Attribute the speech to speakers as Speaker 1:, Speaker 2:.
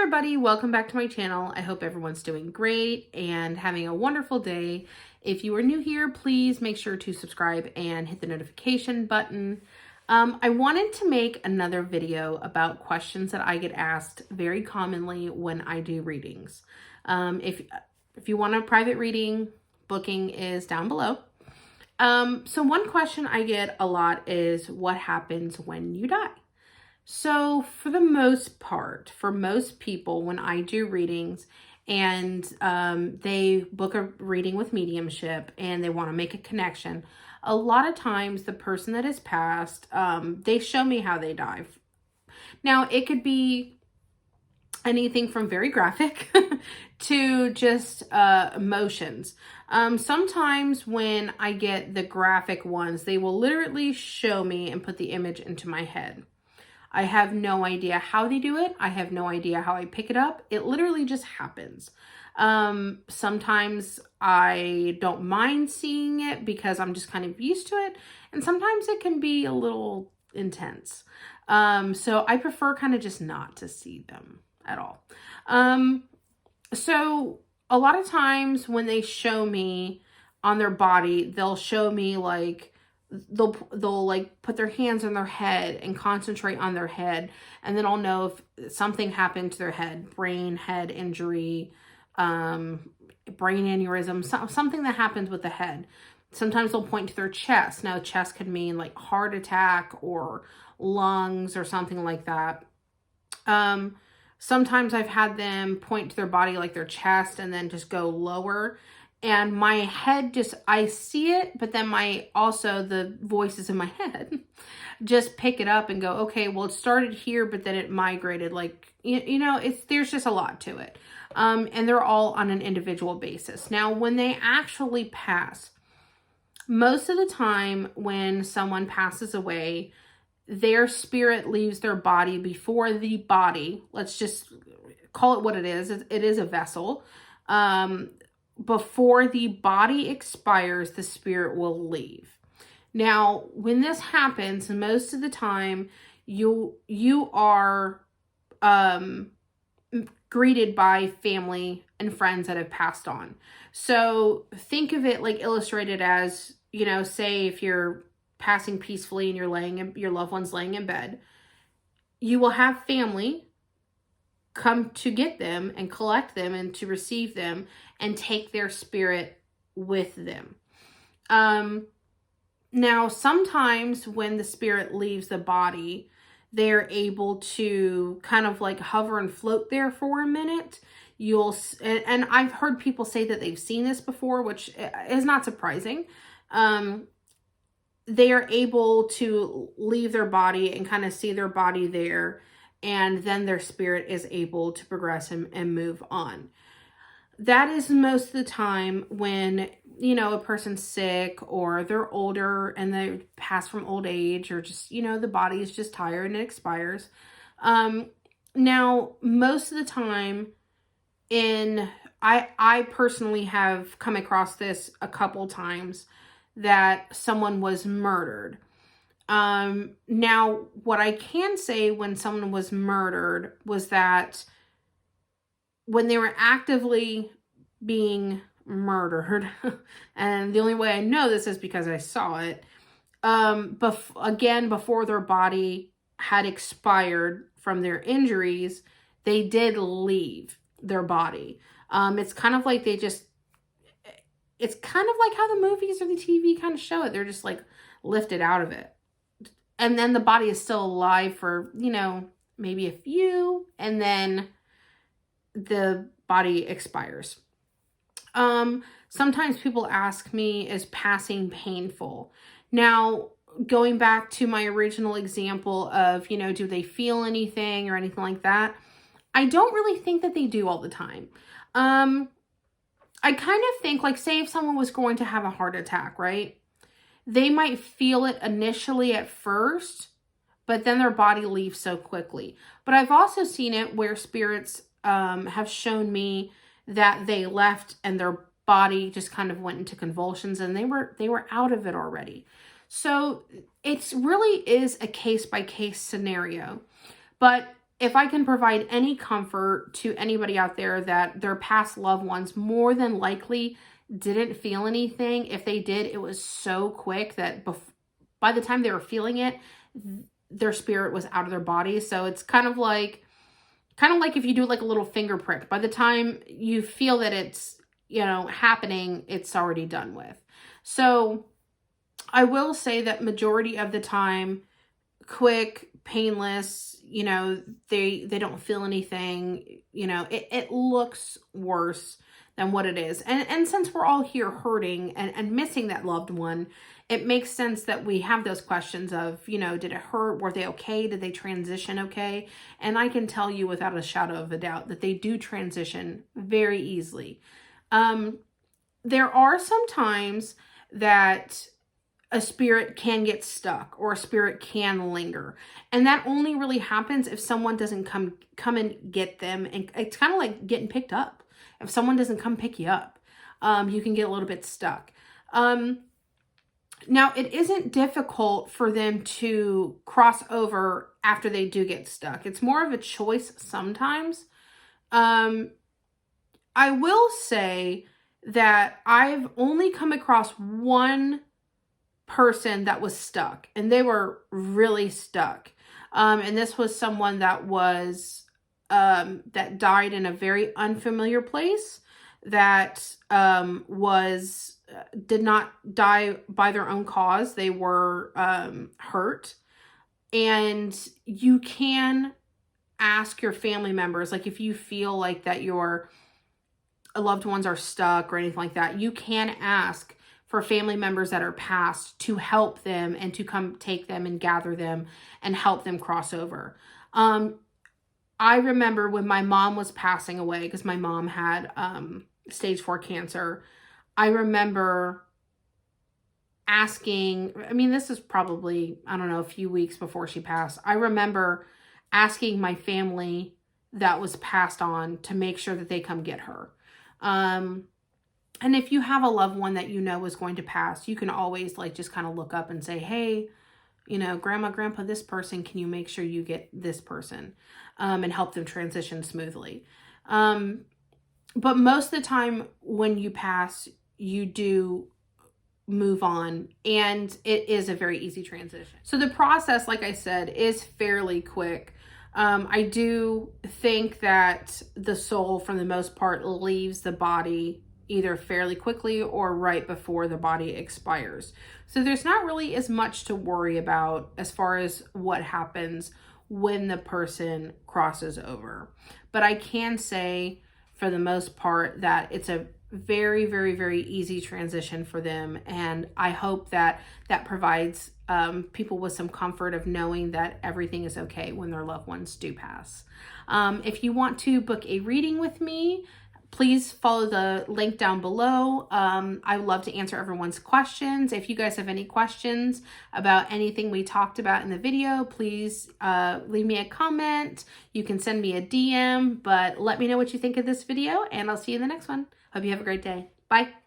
Speaker 1: everybody, welcome back to my channel. I hope everyone's doing great and having a wonderful day. If you are new here, please make sure to subscribe and hit the notification button. I wanted to make another video about questions that I get asked very commonly when I do readings. If you want a private reading, booking is down below. So one question I get a lot is, what happens when you die? So for the most part, for most people, when I do readings and they book a reading with mediumship and they want to make a connection, a lot of times the person that has passed, they show me how they die. Now, it could be anything from very graphic to just emotions. Sometimes when I get the graphic ones, they will literally show me and put the image into my head. I have no idea how they do it. I have no idea how I pick it up. It literally just happens. Sometimes I don't mind seeing it because I'm just kind of used to it. And sometimes it can be a little intense. So I prefer kind of just not to see them at all. So a lot of times when they show me on their body, they'll show me like, they'll like put their hands on their head and concentrate on their head, and then I'll know if something happened to their head, brain, head injury, brain aneurysm, something that happens with the head. Sometimes they'll point to their chest. Now, chest could mean like heart attack or lungs or something like that. Sometimes I've had them point to their body like their chest and then just go lower. And my head just, I see it, but then also the voices in my head just pick it up and go, okay, well, it started here, but then it migrated. Like, there's just a lot to it. And they're all on an individual basis. Now, when they actually pass, most of the time when someone passes away, their spirit leaves their body before the body, let's just call it what it is. It is a vessel. Before the body expires, the spirit will leave. Now, when this happens, most of the time, you are greeted by family and friends that have passed on. So think of it like illustrated as, say if you're passing peacefully and your loved one's laying in bed, you will have family come to get them and collect them and to receive them and take their spirit with them. Now, sometimes when the spirit leaves the body, they're able to kind of like hover and float there for a minute. And I've heard people say that they've seen this before, which is not surprising. They are able to leave their body and kind of see their body there, and then their spirit is able to progress and move on. That is most of the time when, a person's sick or they're older and they pass from old age, or just, the body is just tired and it expires. Now, most of the time I personally have come across this a couple times that someone was murdered. Now, what I can say when someone was murdered was that when they were actively being murdered, and the only way I know this is because I saw it, before their body had expired from their injuries, they did leave their body. It's kind of like it's kind of like how the movies or the TV kind of show it. They're just like lifted out of it. And then the body is still alive for, maybe a few, and then the body expires. Sometimes people ask me, is passing painful? Now, going back to my original example of, do they feel anything or anything like that? I don't really think that they do all the time. I kind of think, like, say if someone was going to have a heart attack, right? They might feel it initially at first, but then their body leaves so quickly. But I've also seen it where spirits have shown me that they left and their body just kind of went into convulsions and they were out of it already. So it really is a case-by-case scenario. But if I can provide any comfort to anybody out there that their past loved ones more than likely didn't feel anything. If they did, it was so quick that by the time they were feeling it, their spirit was out of their body. So it's kind of like if you do like a little finger prick. By the time you feel that it's, happening, it's already done with. So I will say that majority of the time, quick, painless, they don't feel anything, it looks worse than what it is. And since we're all here hurting and missing that loved one, it makes sense that we have those questions of, did it hurt? Were they okay? Did they transition okay? And I can tell you without a shadow of a doubt that they do transition very easily. There are some times that a spirit can get stuck or a spirit can linger. And that only really happens if someone doesn't come and get them. And it's kind of like getting picked up. If someone doesn't come pick you up, you can get a little bit stuck. Now, it isn't difficult for them to cross over after they do get stuck. It's more of a choice sometimes. I will say that I've only come across one person that was stuck, and they were really stuck. And this was someone that was that died in a very unfamiliar place, that did not die by their own cause. They were hurt. And you can ask your family members, like if you feel like that your loved ones are stuck or anything like that, you can ask for family members that are passed to help them and to come take them and gather them and help them cross over. I remember when my mom was passing away, because my mom had stage 4 cancer. I remember asking, this is probably, a few weeks before she passed. I remember asking my family that was passed on to make sure that they come get her. And if you have a loved one that is going to pass, you can always just kind of look up and say, hey, grandma, grandpa, this person, can you make sure you get this person and help them transition smoothly? But most of the time when you pass, you do move on, and it is a very easy transition. So the process, like I said, is fairly quick. I do think that the soul, for the most part, leaves the body either fairly quickly or right before the body expires. So there's not really as much to worry about as far as what happens when the person crosses over. But I can say, for the most part, that it's a very, very, very easy transition for them. And I hope that that provides people with some comfort of knowing that everything is okay when their loved ones do pass. If you want to book a reading with me, please follow the link down below. I would love to answer everyone's questions. If you guys have any questions about anything we talked about in the video, please leave me a comment. You can send me a DM, but let me know what you think of this video, and I'll see you in the next one. Hope you have a great day. Bye.